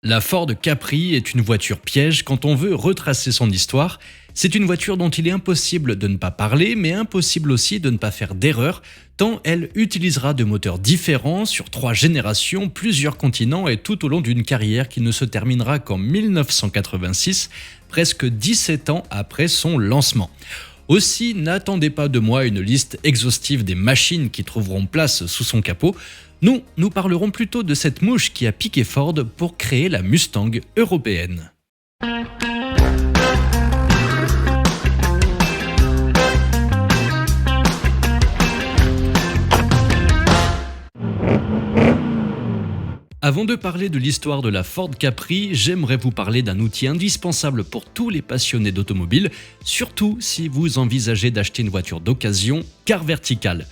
La Ford Capri est une voiture piège quand on veut retracer son histoire. C'est une voiture dont il est impossible de ne pas parler, mais impossible aussi de ne pas faire d'erreur, tant elle utilisera de moteurs différents sur 3 générations, plusieurs continents et tout au long d'une carrière qui ne se terminera qu'en 1986, presque 17 ans après son lancement. Aussi, n'attendez pas de moi une liste exhaustive des machines qui trouveront place sous son capot. Nous parlerons plutôt de cette mouche qui a piqué Ford pour créer la Mustang européenne. Avant de parler de l'histoire de la Ford Capri, j'aimerais vous parler d'un outil indispensable pour tous les passionnés d'automobile, surtout si vous envisagez d'acheter une voiture d'occasion, Car Vertical.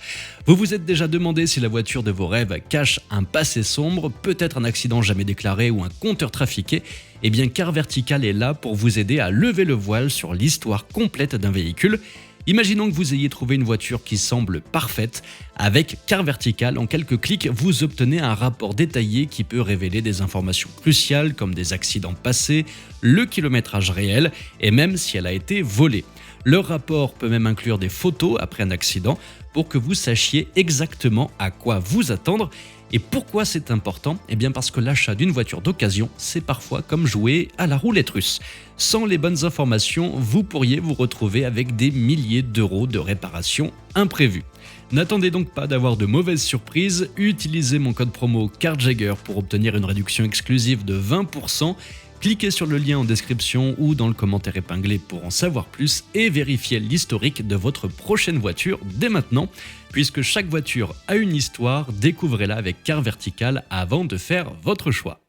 Vous vous êtes déjà demandé si la voiture de vos rêves cache un passé sombre, peut-être un accident jamais déclaré ou un compteur trafiqué? Eh bien, Car Vertical est là pour vous aider à lever le voile sur l'histoire complète d'un véhicule. Imaginons que vous ayez trouvé une voiture qui semble parfaite. Avec Car Vertical, en quelques clics, vous obtenez un rapport détaillé qui peut révéler des informations cruciales comme des accidents passés, le kilométrage réel et même si elle a été volée. Le rapport peut même inclure des photos après un accident pour que vous sachiez exactement à quoi vous attendre. Et pourquoi c'est important? Eh bien parce que l'achat d'une voiture d'occasion, c'est parfois comme jouer à la roulette russe. Sans les bonnes informations, vous pourriez vous retrouver avec des milliers d'euros de réparation imprévues. N'attendez donc pas d'avoir de mauvaises surprises, utilisez mon code promo CarJagger pour obtenir une réduction exclusive de 20%. Cliquez sur le lien en description ou dans le commentaire épinglé pour en savoir plus et vérifiez l'historique de votre prochaine voiture dès maintenant. Puisque chaque voiture a une histoire, découvrez-la avec Car Vertical avant de faire votre choix.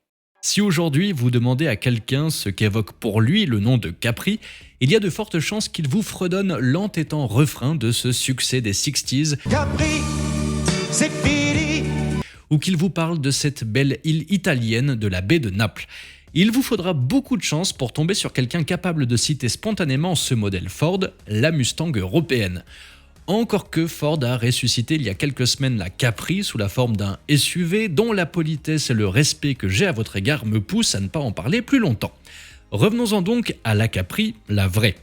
Si aujourd'hui vous demandez à quelqu'un ce qu'évoque pour lui le nom de Capri, il y a de fortes chances qu'il vous fredonne l'entêtant refrain de ce succès des 60s. Capri, c'est fini. Ou qu'il vous parle de cette belle île italienne de la baie de Naples. Il vous faudra beaucoup de chance pour tomber sur quelqu'un capable de citer spontanément ce modèle Ford, la Mustang européenne. Encore que Ford a ressuscité il y a quelques semaines la Capri sous la forme d'un SUV dont la politesse et le respect que j'ai à votre égard me poussent à ne pas en parler plus longtemps. Revenons-en donc à la Capri, la vraie.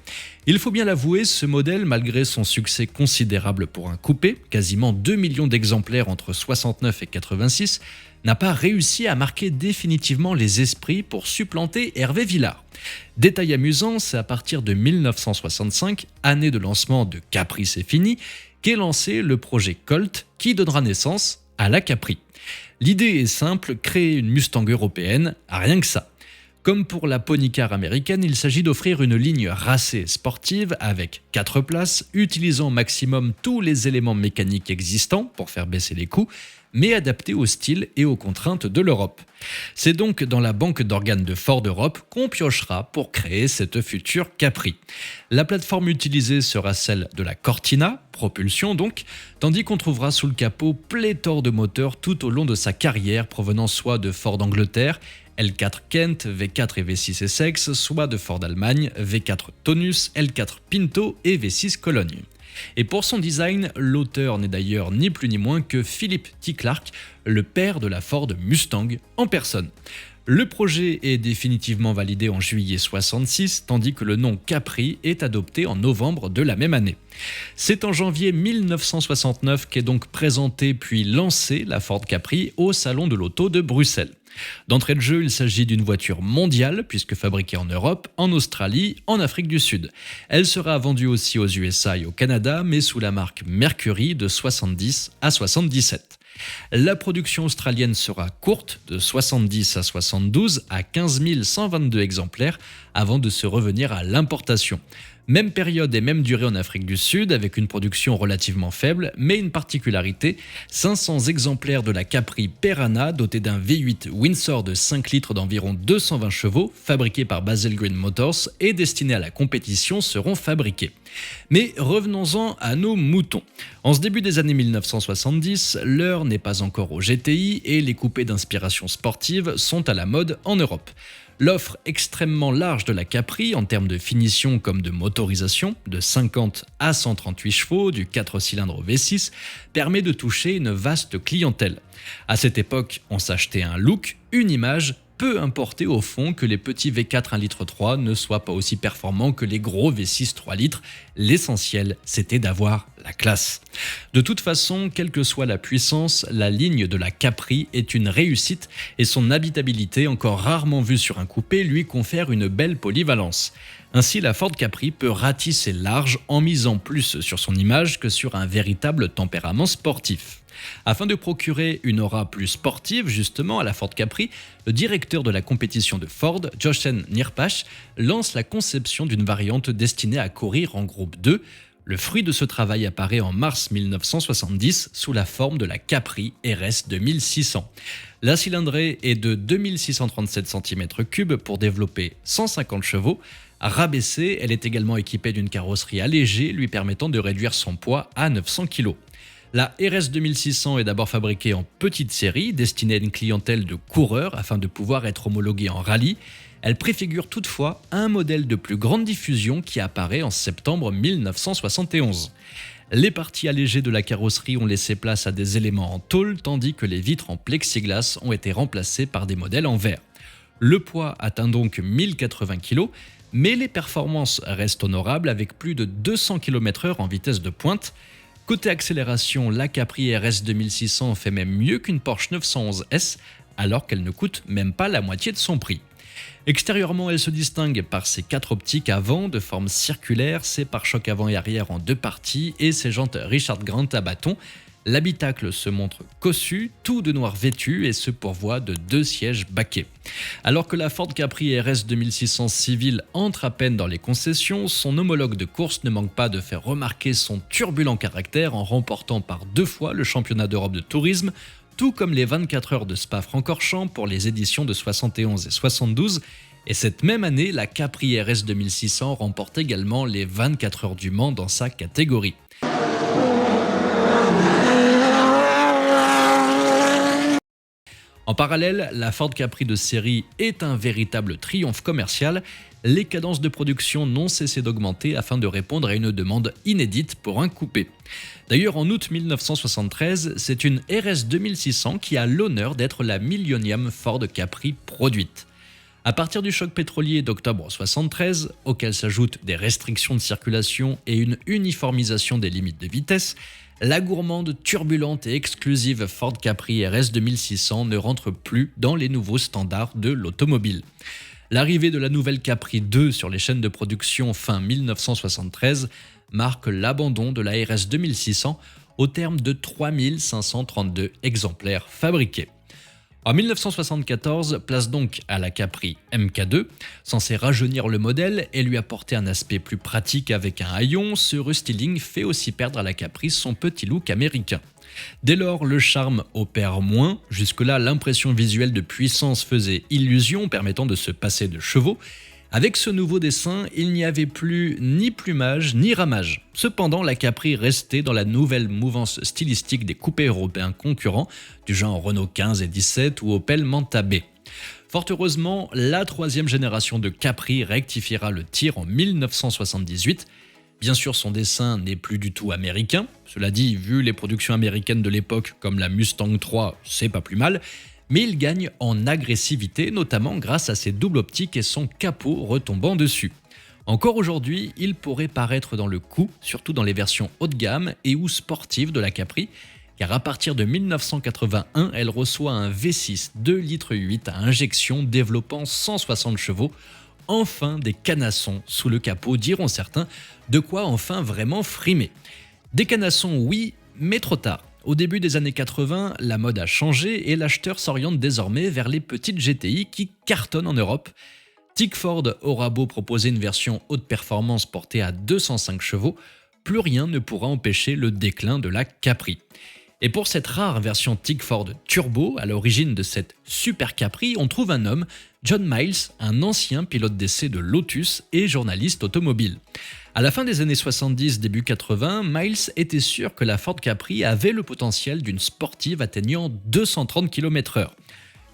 Il faut bien l'avouer, ce modèle, malgré son succès considérable pour un coupé, quasiment 2 millions d'exemplaires entre 69 et 86, n'a pas réussi à marquer définitivement les esprits pour supplanter Hervé Villard. Détail amusant, c'est à partir de 1965, année de lancement de Capri c'est fini, qu'est lancé le projet Colt qui donnera naissance à la Capri. L'idée est simple, créer une Mustang européenne, rien que ça. Comme pour la Pony Car américaine, il s'agit d'offrir une ligne racée sportive avec 4 places, utilisant au maximum tous les éléments mécaniques existants pour faire baisser les coûts, mais adaptés au style et aux contraintes de l'Europe. C'est donc dans la banque d'organes de Ford Europe qu'on piochera pour créer cette future Capri. La plateforme utilisée sera celle de la Cortina, propulsion donc, tandis qu'on trouvera sous le capot pléthore de moteurs tout au long de sa carrière provenant soit de Ford Angleterre, L4 Kent, V4 et V6 Essex, soit de Ford Allemagne, V4 Taunus, L4 Pinto et V6 Cologne. Et pour son design, l'auteur n'est d'ailleurs ni plus ni moins que Philip T. Clark, le père de la Ford Mustang en personne. Le projet est définitivement validé en juillet 66, tandis que le nom Capri est adopté en novembre de la même année. C'est en janvier 1969 qu'est donc présentée puis lancée la Ford Capri au Salon de l'Auto de Bruxelles. D'entrée de jeu, il s'agit d'une voiture mondiale puisque fabriquée en Europe, en Australie, en Afrique du Sud. Elle sera vendue aussi aux USA et au Canada, mais sous la marque Mercury de 70 à 77. La production australienne sera courte, de 70 à 72 à 15 122 exemplaires, avant de se revenir à l'importation. Même période et même durée en Afrique du Sud, avec une production relativement faible, mais une particularité, 500 exemplaires de la Capri Perana, dotée d'un V8 Windsor de 5 litres d'environ 220 chevaux, fabriqué par Basil Green Motors et destiné à la compétition, seront fabriqués. Mais revenons-en à nos moutons. En ce début des années 1970, l'heure n'est pas encore au GTI et les coupés d'inspiration sportive sont à la mode en Europe. L'offre extrêmement large de la Capri en termes de finition comme de motorisation, de 50 à 138 chevaux, du 4 cylindres V6, permet de toucher une vaste clientèle. À cette époque, on s'achetait un look, une image, peu importé au fond que les petits V4 1,3 litre ne soient pas aussi performants que les gros V6 3 litres, l'essentiel c'était d'avoir la classe. De toute façon, quelle que soit la puissance, la ligne de la Capri est une réussite et son habitabilité, encore rarement vue sur un coupé, lui confère une belle polyvalence. Ainsi, la Ford Capri peut ratisser large en misant plus sur son image que sur un véritable tempérament sportif. Afin de procurer une aura plus sportive justement à la Ford Capri, le directeur de la compétition de Ford, Jochen Nirpach, lance la conception d'une variante destinée à courir en groupe 2. Le fruit de ce travail apparaît en mars 1970 sous la forme de la Capri RS 2600. La cylindrée est de 2637 cm3 pour développer 150 chevaux. Rabaissée, elle est également équipée d'une carrosserie allégée lui permettant de réduire son poids à 900 kg. La RS 2600 est d'abord fabriquée en petite série, destinée à une clientèle de coureurs afin de pouvoir être homologuée en rallye. Elle préfigure toutefois un modèle de plus grande diffusion qui apparaît en septembre 1971. Les parties allégées de la carrosserie ont laissé place à des éléments en tôle, tandis que les vitres en plexiglas ont été remplacées par des modèles en verre. Le poids atteint donc 1080 kg, mais les performances restent honorables avec plus de 200 km/h en vitesse de pointe. Côté accélération, la Capri RS 2600 fait même mieux qu'une Porsche 911 S, alors qu'elle ne coûte même pas la moitié de son prix. Extérieurement, elle se distingue par ses 4 optiques avant de forme circulaire, ses pare-chocs avant et arrière en 2 parties et ses jantes Richard Grant à bâton. L'habitacle se montre cossu, tout de noir vêtu et se pourvoit de 2 sièges baquets. Alors que la Ford Capri RS 2600 civile entre à peine dans les concessions, son homologue de course ne manque pas de faire remarquer son turbulent caractère en remportant par 2 fois le championnat d'Europe de tourisme, tout comme les 24 heures de Spa-Francorchamps pour les éditions de 71 et 72. Et cette même année, la Capri RS 2600 remporte également les 24 heures du Mans dans sa catégorie. En parallèle, la Ford Capri de série est un véritable triomphe commercial. Les cadences de production n'ont cessé d'augmenter afin de répondre à une demande inédite pour un coupé. D'ailleurs, en août 1973, c'est une RS 2600 qui a l'honneur d'être la millionième Ford Capri produite. À partir du choc pétrolier d'octobre 1973, auquel s'ajoutent des restrictions de circulation et une uniformisation des limites de vitesse, la gourmande, turbulente et exclusive Ford Capri RS 2600 ne rentre plus dans les nouveaux standards de l'automobile. L'arrivée de la nouvelle Capri 2 sur les chaînes de production fin 1973 marque l'abandon de la RS 2600 au terme de 3532 exemplaires fabriqués. En 1974, place donc à la Capri MK2. Censé rajeunir le modèle et lui apporter un aspect plus pratique avec un haillon, ce restyling fait aussi perdre à la Capri son petit look américain. Dès lors, le charme opère moins. Jusque-là, l'impression visuelle de puissance faisait illusion, permettant de se passer de chevaux. Avec ce nouveau dessin, il n'y avait plus ni plumage ni ramage. Cependant, la Capri restait dans la nouvelle mouvance stylistique des coupés européens concurrents, du genre Renault 15 et 17 ou Opel Manta B. Fort heureusement, la 3e génération de Capri rectifiera le tir en 1978. Bien sûr, son dessin n'est plus du tout américain. Cela dit, vu les productions américaines de l'époque comme la Mustang 3, c'est pas plus mal. Mais il gagne en agressivité, notamment grâce à ses doubles optiques et son capot retombant dessus. Encore aujourd'hui, il pourrait paraître dans le coup, surtout dans les versions haut de gamme et ou sportives de la Capri, car à partir de 1981, elle reçoit un V6 2,8 litres à injection développant 160 chevaux, enfin des canassons sous le capot, diront certains, de quoi enfin vraiment frimer. Des canassons oui, mais trop tard. Au début des années 80, la mode a changé et l'acheteur s'oriente désormais vers les petites GTI qui cartonnent en Europe. Tickford aura beau proposer une version haute performance portée à 205 chevaux, plus rien ne pourra empêcher le déclin de la Capri. Et pour cette rare version Tickford Turbo, à l'origine de cette super Capri, on trouve un homme, John Miles, un ancien pilote d'essai de Lotus et journaliste automobile. À la fin des années 70, début 80, Miles était sûr que la Ford Capri avait le potentiel d'une sportive atteignant 230 km/h.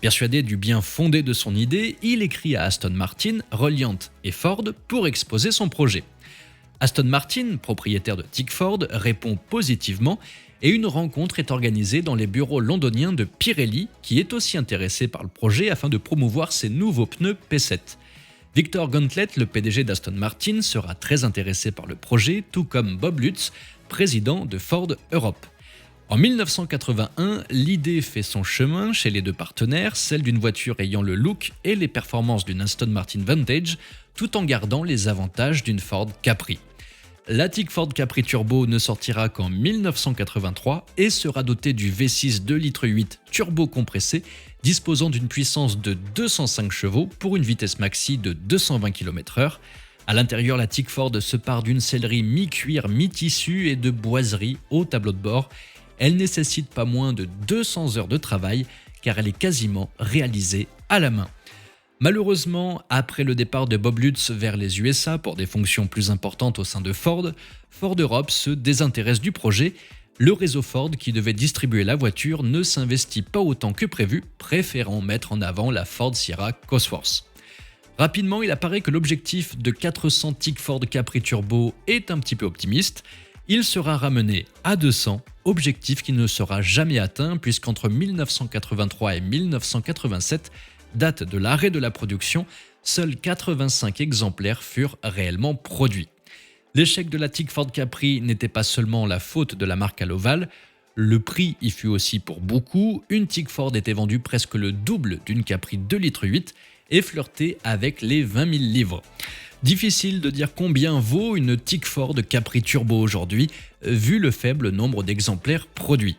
Persuadé du bien fondé de son idée, il écrit à Aston Martin, Reliant et Ford pour exposer son projet. Aston Martin, propriétaire de Tickford, répond positivement et une rencontre est organisée dans les bureaux londoniens de Pirelli, qui est aussi intéressé par le projet afin de promouvoir ses nouveaux pneus P7. Victor Gauntlet, le PDG d'Aston Martin, sera très intéressé par le projet, tout comme Bob Lutz, président de Ford Europe. En 1981, l'idée fait son chemin chez les deux partenaires, celle d'une voiture ayant le look et les performances d'une Aston Martin Vantage, tout en gardant les avantages d'une Ford Capri. La TIC Ford Capri Turbo ne sortira qu'en 1983 et sera dotée du V6 2,8 L turbo compressé, disposant d'une puissance de 205 chevaux pour une vitesse maxi de 220 km/h. À l'intérieur, la TIC Ford se part d'une sellerie mi-cuir, mi-tissu et de boiserie au tableau de bord. Elle nécessite pas moins de 200 heures de travail car elle est quasiment réalisée à la main. Malheureusement, après le départ de Bob Lutz vers les USA pour des fonctions plus importantes au sein de Ford, Ford Europe se désintéresse du projet. Le réseau Ford qui devait distribuer la voiture ne s'investit pas autant que prévu, préférant mettre en avant la Ford Sierra Cosworth. Rapidement, il apparaît que l'objectif de 400 TIC Ford Capri Turbo est un petit peu optimiste. Il sera ramené à 200, objectif qui ne sera jamais atteint puisqu'entre 1983 et 1987, date de l'arrêt de la production, seuls 85 exemplaires furent réellement produits. L'échec de la TIC Ford Capri n'était pas seulement la faute de la marque à l'ovale, le prix y fut aussi pour beaucoup. Une TIC Ford était vendue presque le double d'une Capri 2,8 L et flirtait avec les 20 000 livres. Difficile de dire combien vaut une TIC Ford Capri Turbo aujourd'hui, vu le faible nombre d'exemplaires produits.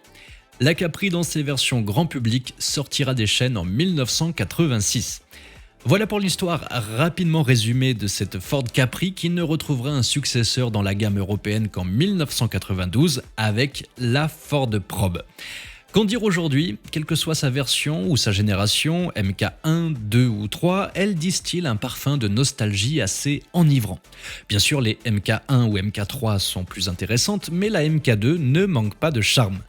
La Capri dans ses versions grand public sortira des chaînes en 1986. Voilà pour l'histoire rapidement résumée de cette Ford Capri qui ne retrouvera un successeur dans la gamme européenne qu'en 1992 avec la Ford Probe. Qu'en dire aujourd'hui, quelle que soit sa version ou sa génération, MK1, 2 ou 3, elle distille un parfum de nostalgie assez enivrant. Bien sûr, les MK1 ou MK3 sont plus intéressantes, mais la MK2 ne manque pas de charme.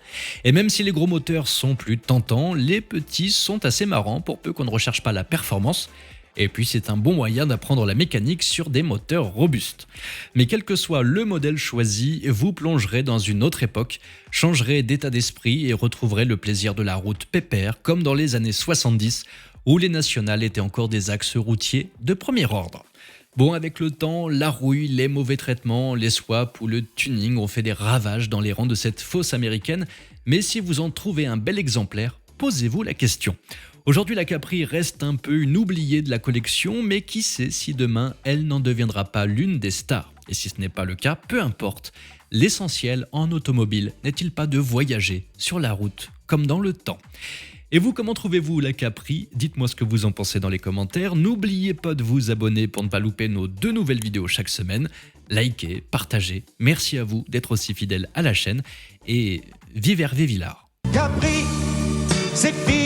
Et même si les gros moteurs sont plus tentants, les petits sont assez marrants pour peu qu'on ne recherche pas la performance. Et puis c'est un bon moyen d'apprendre la mécanique sur des moteurs robustes. Mais quel que soit le modèle choisi, vous plongerez dans une autre époque, changerez d'état d'esprit et retrouverez le plaisir de la route pépère comme dans les années 70 où les nationales étaient encore des axes routiers de premier ordre. Bon, avec le temps, la rouille, les mauvais traitements, les swaps ou le tuning ont fait des ravages dans les rangs de cette fosse américaine, mais si vous en trouvez un bel exemplaire, posez-vous la question. Aujourd'hui, la Capri reste un peu une oubliée de la collection, mais qui sait si demain, elle n'en deviendra pas l'une des stars. Et si ce n'est pas le cas, peu importe. L'essentiel en automobile n'est-il pas de voyager sur la route comme dans le temps? Et vous, comment trouvez-vous la Capri? Dites-moi ce que vous en pensez dans les commentaires. N'oubliez pas de vous abonner pour ne pas louper nos 2 nouvelles vidéos chaque semaine. Likez, partagez. Merci à vous d'être aussi fidèles à la chaîne. Et vive Hervé Villard. Capri, c'est fini.